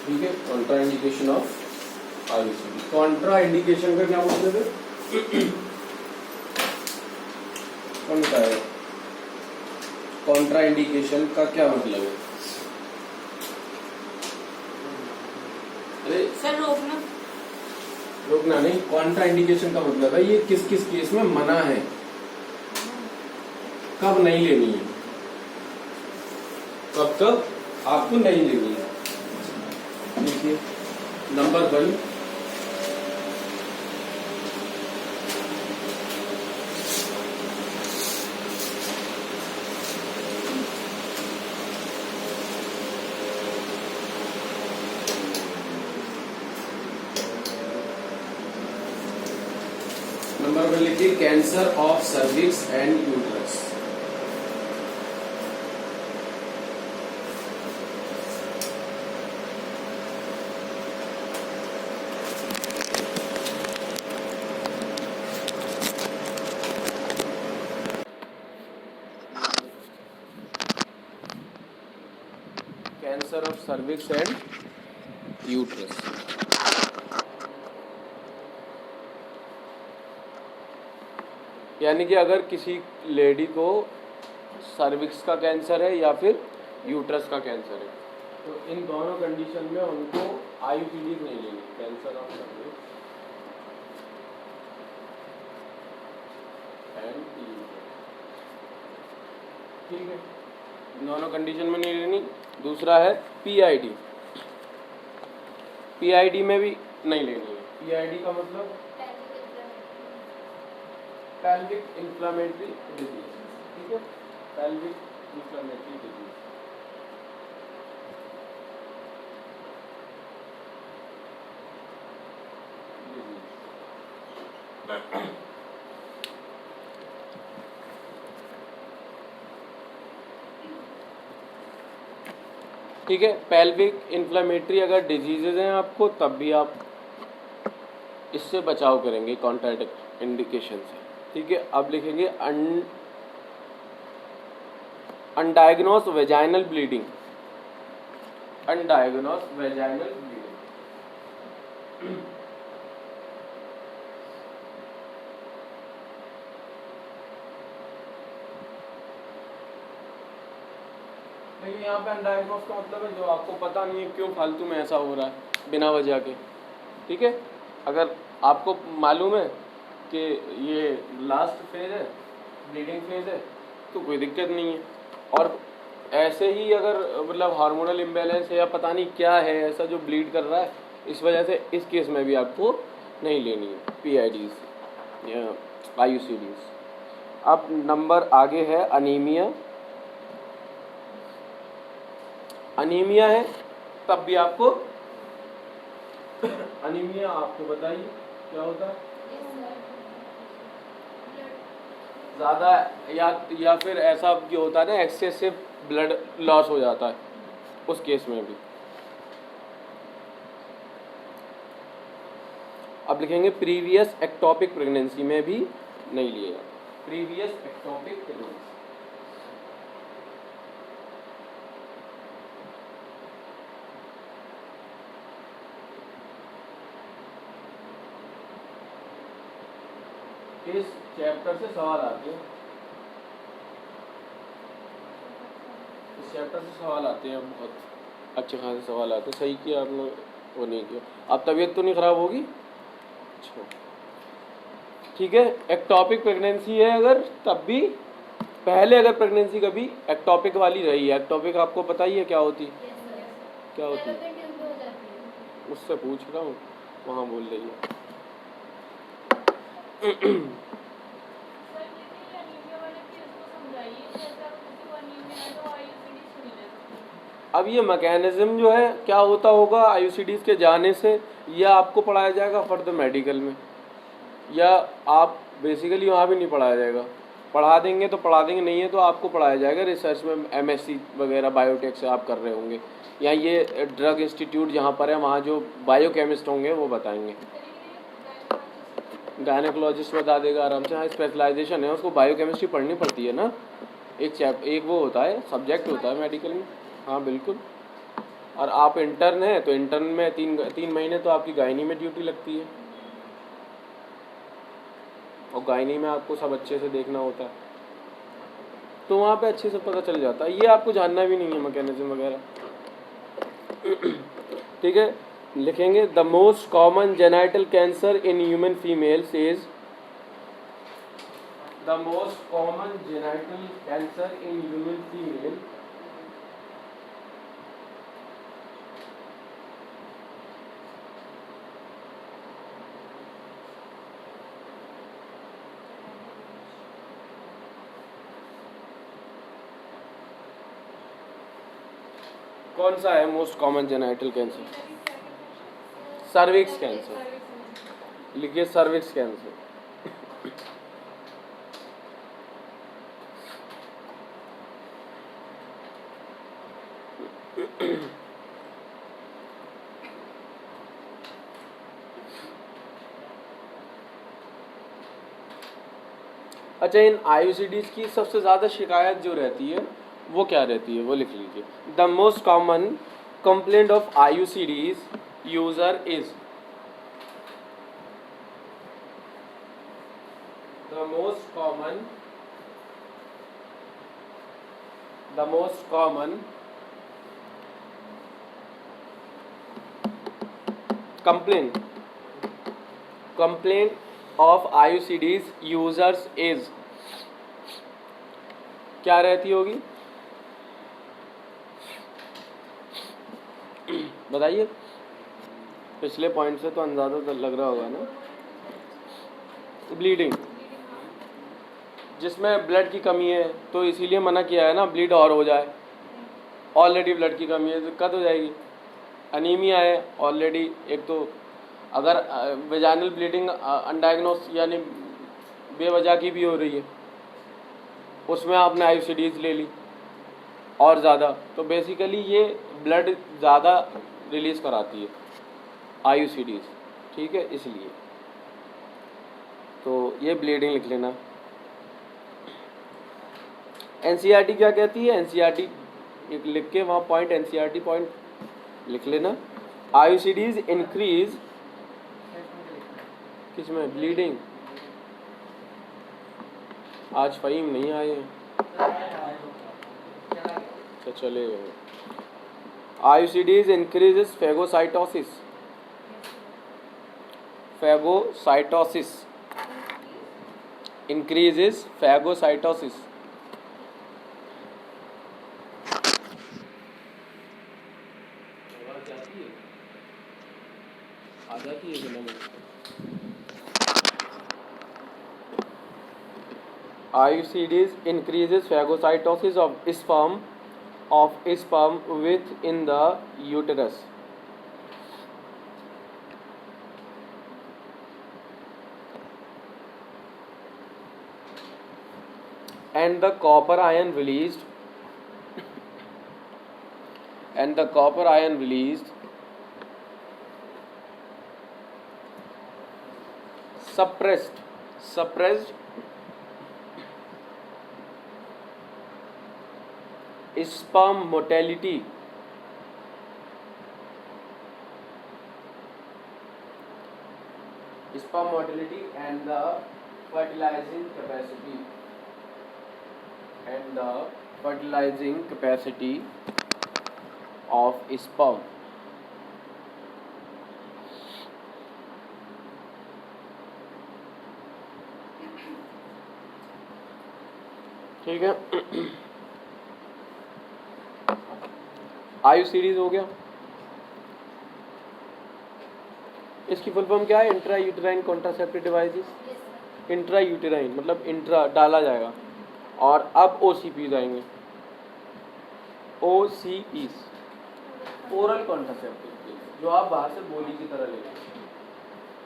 ठीक है, Contra indication of IUCD. Contra indication का क्या मतलब है? कौन बताएगा? कॉन्ट्रा इंडिकेशन का क्या मतलब है? अरे सर रोकना रोकना नहीं, कॉन्ट्रा इंडिकेशन का मतलब है ये किस किस केस में मना है, कब नहीं लेनी है, कब कब आपको नहीं लेनी है। देखिए नंबर 1, नंबर 1 लिखिए, cancer of cervix and uterus. Cancer of cervix and uterus. यानी कि अगर किसी लेडी को सर्विक्स का कैंसर है या फिर यूट्रस का कैंसर है, तो इन दोनों कंडीशन में उनको आईयूसीडी नहीं लेनी, cancer of cervix and uterus. ठीक है, इन दोनों कंडीशन में नहीं लेनी। दूसरा है पीआईडी, पीआईडी में भी नहीं लेनी है। पीआईडी का मतलब pelvic inflammatory disease, ठीक है, pelvic inflammatory disease। ठीक है, पेल्विक इन्फ्लेमेटरी अगर डिजीजेज हैं आपको, तब भी आप इससे बचाव करेंगे कॉन्ट्रा इंडिकेशन से। ठीक है, अब लिखेंगे undiagnosed vaginal bleeding, undiagnosed vaginal bleeding. देखिए यहाँ पे अनडायग्नोस्ड का मतलब है जो आपको पता नहीं है क्यों फालतू में ऐसा हो रहा है बिना वजह के। ठीक है, अगर आपको मालूम है कि ये लास्ट फेज है, ब्लीडिंग फेज है, तो कोई दिक्कत नहीं है। और ऐसे ही अगर मतलब हार्मोनल इम्बैलेंस है या पता नहीं क्या है ऐसा जो ब्लीड कर रहा है, इस वजह से इस केस में भी आपको नहीं लेनी है पीआईडीज या आईयूसीडीज। अब नंबर आगे है अनीमिया। अनीमिया है तब भी आपको अनीमिया आपको बताइए क्या होता है? ज़्यादा या फिर ऐसा भी होता है ना, एक्सेसिव ब्लड लॉस हो जाता है, उस केस में भी। अब लिखेंगे प्रीवियस एक्टोपिक प्रेगनेंसी में भी नहीं लिया जाता, प्रीवियस एक्टोपिक प्रेगनेंसी। इस चैप्टर से सवाल आते हैं, इस चैप्टर से सवाल आते हैं, बहुत अच्छे खासे सवाल आते हैं। सही किया आपने, वो नहीं किया। अब तबीयत तो नहीं खराब होगी? अच्छा ठीक है, एक्टोपिक प्रेगनेंसी है अगर, तब भी पहले अगर प्रेगनेंसी कभी एक्टोपिक वाली रही है, एक्टोपिक आपको पता ही है क्या होती है? क्या होती है? उससे पूछ रहा हूँ, वहाँ बोल रही है। अब ये मैकेनिज्म जो है क्या होता होगा आईयूसीडीज के जाने से, या आपको पढ़ाया जाएगा फर्दर मेडिकल में, या आप बेसिकली वहाँ भी नहीं पढ़ाया जाएगा। पढ़ा देंगे तो पढ़ा देंगे, नहीं है तो आपको पढ़ाया जाएगा रिसर्च में, एमएससी वगैरह बायोटेक से आप कर रहे होंगे, या ये ड्रग इंस्टीट्यूट जहाँ पर है वहाँ जो बायोकेमिस्ट होंगे वो बताएंगे। गायनेकोलॉजिस्ट बता देगा आराम से। हाँ, स्पेशलाइजेशन है, उसको बायोकेमिस्ट्री पढ़नी पड़ती है ना, एक वो होता है, सब्जेक्ट होता है मेडिकल में। हाँ बिल्कुल, और आप इंटर्न हैं तो इंटर्न में 3 महीने तो आपकी गायनी में ड्यूटी लगती है, और गायनी में आपको सब अच्छे से देखना होता है, तो वहाँ पे अच्छे से पता चल जाता है। ये आपको जानना भी नहीं है मैकेनिज्म वगैरह। ठीक है, लिखेंगे the most common genital cancer in human females is, the most common genital cancer in human female कौन सा है most common genital cancer? Cervix cancer, लिखिए सर्विक्स कैंसर। अच्छा, इन आईयूसीडीज की सबसे ज़्यादा शिकायत जो रहती है वो क्या रहती है, वो लिख लीजिए। The most common complaint of IUCDs user is, the most common complaint of IUCDs users is, क्या रहती होगी बताइए? पिछले पॉइंट से तो अंदाजा तो लग रहा होगा ना। ब्लीडिंग, जिसमें ब्लड की कमी है तो इसीलिए मना किया है ना, ब्लीड और हो जाए, ऑलरेडी ब्लड की कमी है तो दिक्कत हो जाएगी। अनीमिया है ऑलरेडी, एक तो अगर वेजाइनल ब्लीडिंग अनडायग्नोस यानी बेवजह की भी हो रही है, उसमें आपने आईयूसीडीज ले ली और ज़्यादा, तो बेसिकली ये ब्लड ज़्यादा रिलीज़ कराती है आईयूसीडीज। ठीक है, इसलिए तो ये ब्लीडिंग लिख लेना। एनसीईआरटी क्या कहती है? एनसीईआरटी एक लिख के वहाँ पॉइंट, एनसीईआरटी पॉइंट लिख लेना। आईयूसीडीज इंक्रीज, किसमें? ब्लीडिंग। आज फ़हीम नहीं आए हैं, अच्छा चले गए। आईयूसीडीज इंक्रीजेस फेगोसाइटोसिस, इंक्रीजेस फेगोसाइटोसिस। आ जाती है कि नहीं? IUCDs increases phagocytosis of sperm within the uterus. And the copper ion released suppressed sperm motility and the fertilizing capacity of sperm. ठीक है, आईयूसीडीज हो गया। इसकी फुल फॉर्म क्या है? Intra uterine contraceptive devices. Intra uterine मतलब इंट्रा डाला जाएगा, और अब ओसीपीज आएंगे। ओसीपीज ओरल कॉन्ट्रासेप्टिव, जो आप बाहर से गोली की तरह लेंगे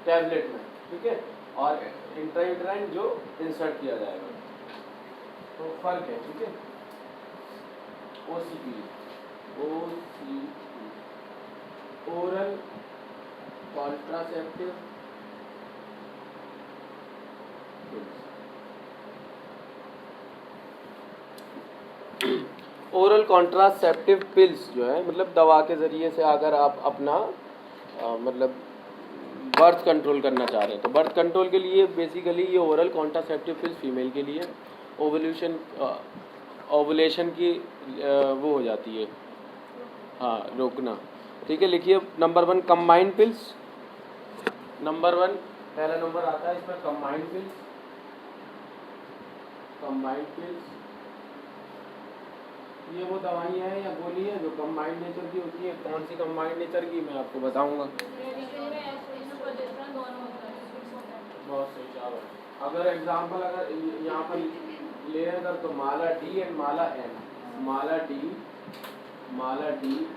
टैबलेट में, ठीक है, और इंट्रा यूटेराइन जो इंसर्ट किया जाएगा, तो फर्क है। ठीक है, OCP oral contraceptive oral contraceptive pills जो है मतलब दवा के ज़रिए से अगर आप अपना मतलब बर्थ कंट्रोल करना चाह रहे हैं तो बर्थ कंट्रोल के लिए बेसिकली ये ओरल कॉन्ट्रासेप्टिव पिल्स फीमेल के लिए ओवुलेशन की वो हो जाती है, हाँ, रोकना। ठीक है, लिखिए नंबर 1 कंबाइंड पिल्स। नंबर 1 पहला नंबर आता है इसमें कंबाइंड पिल्स। कंबाइंड पिल्स ये वो दवाइयाँ हैं या गोली हैं जो कंबाइंड नेचर की होती है। कौन सी कंबाइंड नेचर की मैं आपको बताऊंगा। बहुत सही, चलो। अगर एग्जांपल अगर यहाँ पर ले अगर तो Mala D and Mala N, Mala D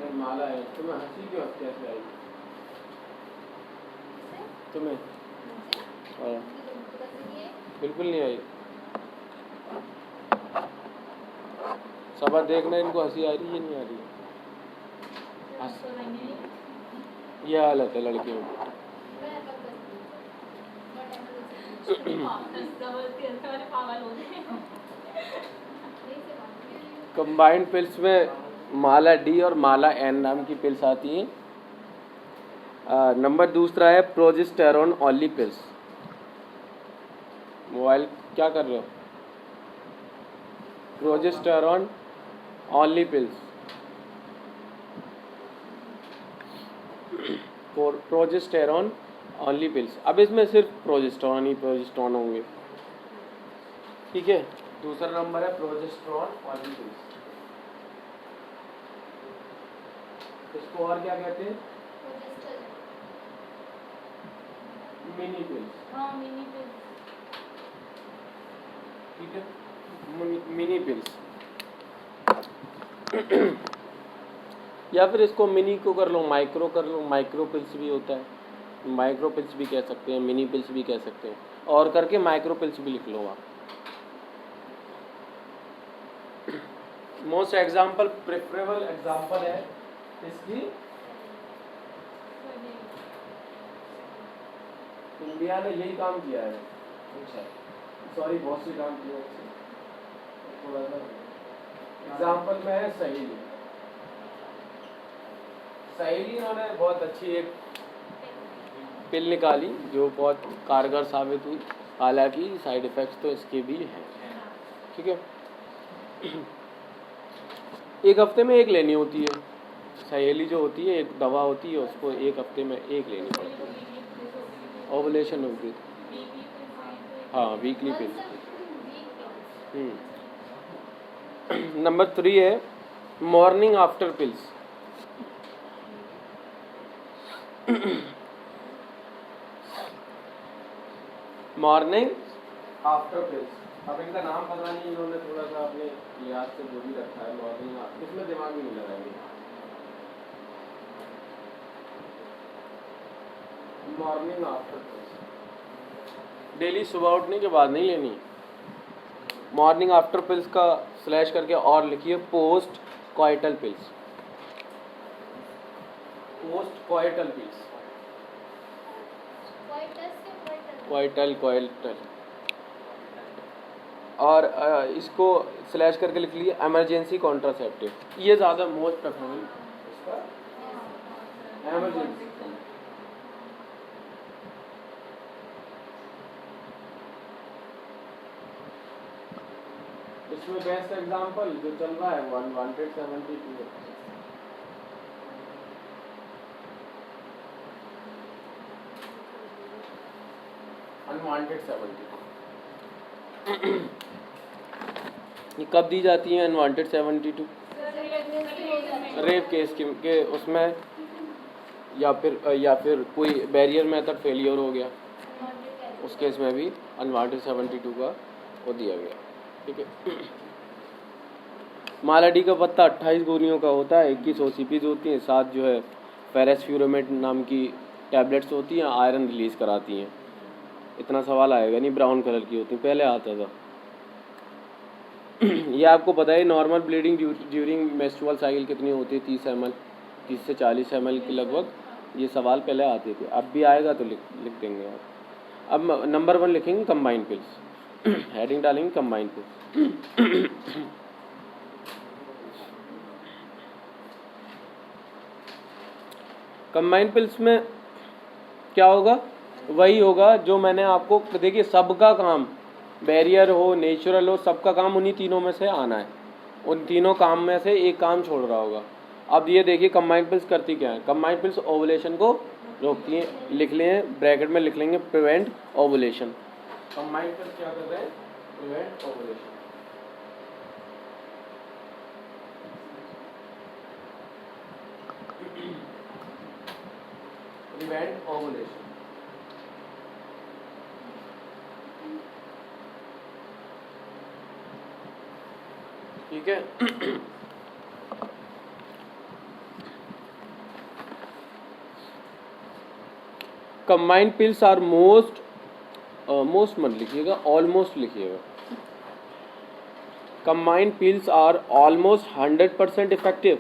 and Mala N, तुम्हें हंसी क्यों कैसे आई तुम्हें? बिल्कुल नहीं आई। सबा देखना इनको हंसी आ रही है नहीं आ रही है? ये हालत है लड़कियों की। कंबाइंड पिल्स में माला डी और माला एन नाम की पिल्स आती हैं। नंबर दूसरा है प्रोजेस्टेरोन ओनली पिल्स। मोबाइल क्या कर रहे हो? Progesterone only pills, progesterone only pills. अब इसमें सिर्फ प्रोजेस्टेरोन होंगे। ठीक है, दूसरा नंबर है प्रोजेस्टेरोन ओनली पिल्स। इसको और क्या कहते हैं? Mini pills. हाँ, मिनी पिल्स। ठीक है, मिनी पिल्स या फिर इसको मिनी को कर लो, माइक्रो कर लो। माइक्रो पिल्स भी होता है, माइक्रो पिल्स भी कह सकते हैं, मिनी पिल्स भी कह सकते हैं, और करके माइक्रो पिल्स भी लिख लो आप। मोस्ट एग्जाम्पल प्रेफरेबल एग्जाम्पल है इसकी इंडिया ने यही काम किया है। अच्छा, सॉरी, बहुत से काम किया है। थोड़ा सा एग्जाम्पल में है सहेली। सहेली इन्होंने बहुत अच्छी एक पिल निकाली जो बहुत कारगर साबित हुई। हालांकि साइड इफ़ेक्ट्स तो इसके भी हैं। ठीक है, एक हफ्ते में एक लेनी होती है। सहेली जो होती है एक दवा होती है, उसको एक हफ्ते में एक लेनी पड़ती है। ओवुलेशन होगी, हाँ, वीकली पिल। नंबर 3 है morning after pills. Morning after pills. अब इनका नाम पता नहीं, इन्होंने थोड़ा सा अपने लिहाज से जो भी रखा है मॉर्निंग आफ्टर, इसमें दिमाग भी नहीं लगाएंगे। मॉर्निंग आफ्टर पिल्स डेली सुबह उठने के बाद नहीं लेनी। मॉर्निंग आफ्टर पिल्स का स्लैश करके और लिखिए post coital pills. Post coital pills, coital और इसको स्लैश करके लिख लिए इमरजेंसी कॉन्ट्रासेप्टिव। ये ज़्यादा मोस्ट प्रेफरेबल इसका इमरजेंसी। इसमें बेस्ट एग्जांपल जो चल रहा है 172 है। अनवांटेड 72 ये कब दी जाती है? अनवांटेड 72 रेप केस के उसमें, या फिर कोई बैरियर मेथड फेलियर हो गया, उस केस में भी अनवांटेड 72 का वो दिया गया। ठीक है, माला डी का पत्ता 28 गोलियों का होता है, 21 OCPs होती हैं, 7 जो है फेरस फ्यूरामेट नाम की टैबलेट्स होती हैं, आयरन रिलीज कराती हैं। इतना सवाल आएगा नहीं, ब्राउन कलर की होती, पहले आता था। ये आपको पता है normal bleeding during menstrual cycle कितनी होती है? 30 ml, 30 से 40 ml के लगभग ये सवाल पहले आते थे। अब भी आएगा तो लिख देंगे आप। अब नंबर 1 लिखेंगे कंबाइंड पिल्स, हेडिंग डालेंगे कंबाइंड पिल्स। कंबाइंड पिल्स में क्या होगा, वही होगा जो मैंने आपको, देखिए सबका काम, बैरियर हो, नेचुरल हो, सबका काम उन्हीं तीनों में से आना है, उन तीनों काम में से एक काम छोड़ रहा होगा। अब ये देखिए कंबाइंड पिल्स करती क्या है, कंबाइंड पिल्स ओवुलेशन को रोकती है, लिख लें ब्रैकेट में लिख लेंगे प्रिवेंट ओवुलेशन। कंबाइंड पिल्स क्या कर रहे हैं, प्रिवेंट ओवुलेशन। प्रिवेंट ओवुलेशन, ठीक है। कंबाइंड पिल्स आर मोस्ट मत लिखिएगा, ऑलमोस्ट लिखिएगा। Combined pills are almost 100% effective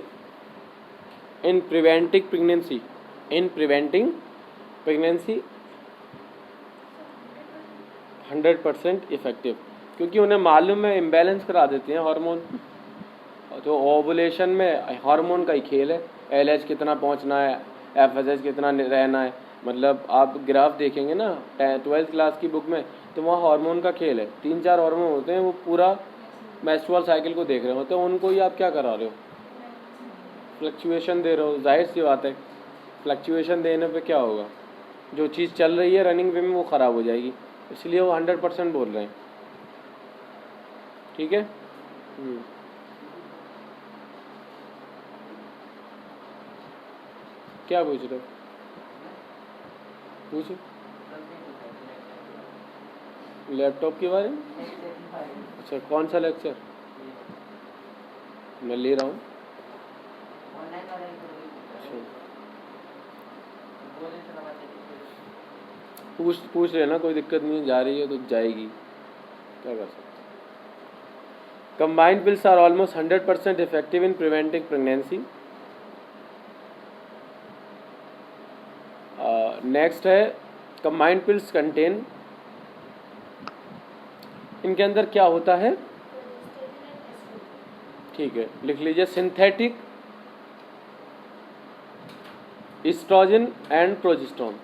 in preventing pregnancy, in preventing pregnancy 100% effective, क्योंकि उन्हें मालूम है इम्बैलेंस करा देते हैं हार्मोन। तो ओवुलेशन में हार्मोन का ही खेल है, LH कितना पहुंचना है, FSH कितना रहना है। मतलब आप ग्राफ देखेंगे ना 12th क्लास की बुक में, तो वहाँ हार्मोन का खेल है, 3-4 हार्मोन होते हैं, वो पूरा मेंस्ट्रुअल साइकिल को देख रहे होते हैं, उनको ही आप क्या करा रहे हो, फ्लक्चुएशन दे रहे हो। जाहिर सी बात है, फ्लक्चुएशन देने पे क्या होगा, जो चीज़ चल रही है रनिंग वे में वो ख़राब हो जाएगी, इसलिए वो 100% बोल रहे हैं, ठीक है। क्या पूछ रहे हो, पूछो। लैपटॉप के बारे में, अच्छा कौन सा लेक्चर, मैं ले रहा हूँ। पूछ लेना, कोई दिक्कत नहीं है, जा रही है तो जाएगी, क्या कर सकते। Combined pills are almost 100% effective in preventing pregnancy. Next है कंबाइंड पिल्स कंटेन, इनके अंदर क्या होता है, ठीक है लिख लीजिए, synthetic oestrogen and progesterone,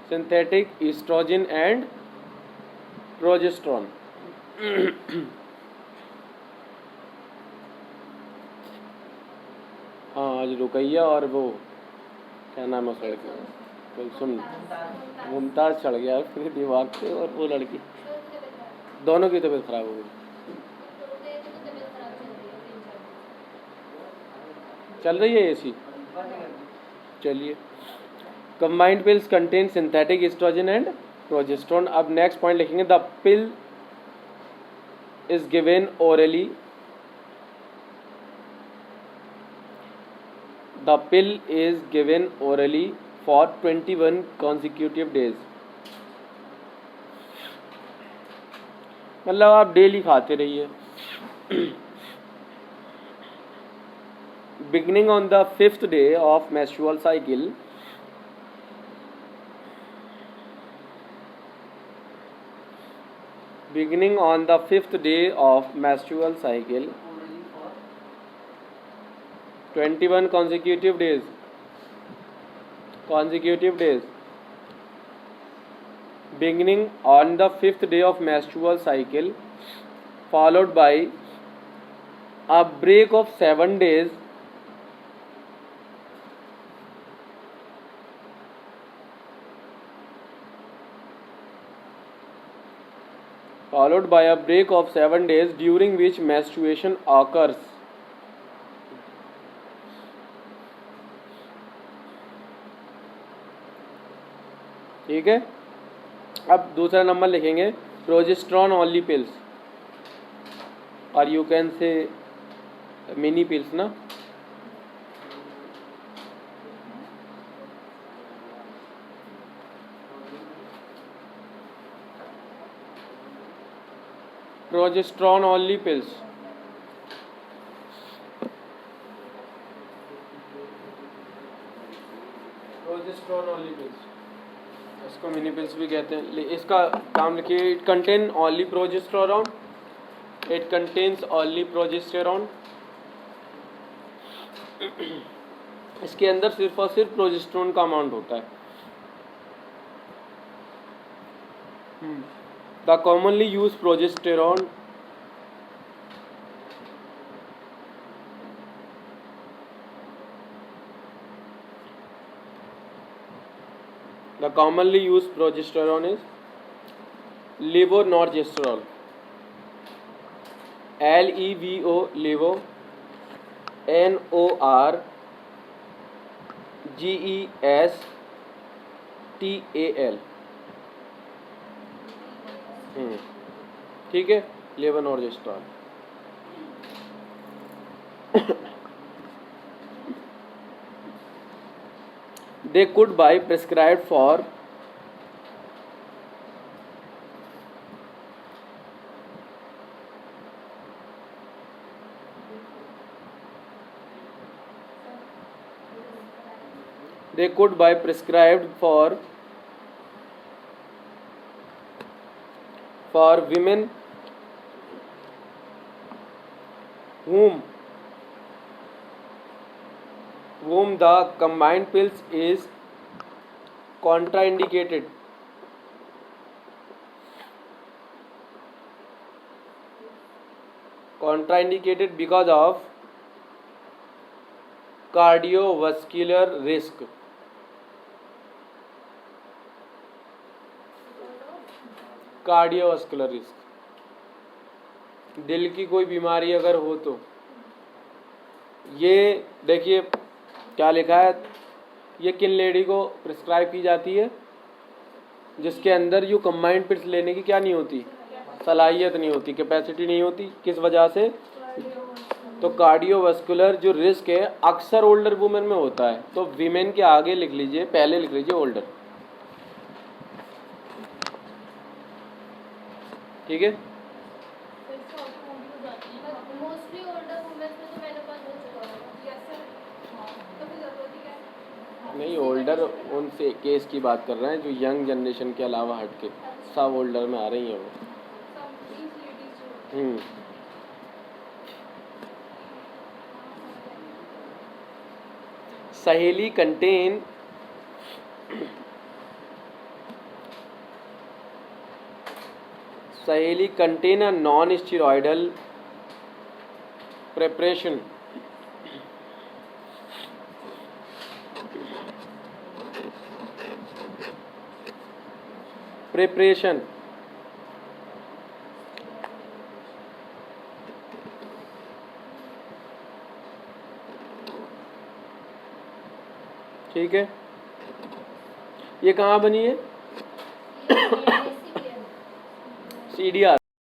synthetic oestrogen and progesterone. हाँ आज रुकैया और वो क्या नाम है उस लड़की, कल सुन मुमताज़ चढ़ गया फिर दिमाग पे, और वो लड़की, दोनों की तबीयत खराब हो गई। चल रही है AC, चलिए। Combined pills contain synthetic oestrogen and progesterone. अब नेक्स्ट पॉइंट लिखेंगे, the pill is given orally, the pill is given orally for 21 consecutive days। मतलब आप डेली खाते रहिए। Beginning on the 5th day of menstrual cycle, beginning on the 5th day of menstrual cycle, 21 consecutive days, beginning on the 5th day of menstrual cycle, followed by a break of 7 days, followed by a break of 7 days during which menstruation occurs। ठीक है। अब दूसरा नंबर लिखेंगे, progesterone only pills, और you can say mini pills ना। Progesterone only pills, progesterone only pills, इसको mini pills भी कहते हैं। इसका काम लिखिए, it contain only progesterone, it contains only progesterone, इसके अंदर सिर्फ और सिर्फ प्रोजेस्टेरोन का अमाउंट होता है। The commonly use progesterone is levonorgestrel, LEVO, levo, NORGESTAL। ठीक है, लेवोनॉर्जेस्ट्रॉल। They could buy prescribed for women whom the combined pills is contraindicated because of cardiovascular risk। Cardiovascular risk, दिल की कोई बीमारी अगर हो तो। ये देखिए क्या लिखा है, ये किन लेडी को प्रिस्क्राइब की जाती है, जिसके अंदर जो कंबाइंड पिल्स लेने की क्या नहीं होती, सलाहियत नहीं होती, कैपेसिटी नहीं होती। किस वजह से? तो कार्डियोवास्कुलर जो रिस्क है अक्सर ओल्डर वुमेन में होता है। तो वीमेन के आगे लिख लीजिए, पहले लिख लीजिए ओल्डर। ठीक है, नहीं ओल्डर उन से केस की बात कर रहे हैं जो यंग जनरेशन के अलावा हट के सब ओल्डर में आ रही हैं वो। सहेली contain a non steroidal preparation ठीक है, ये कहाँ बनी है? CDR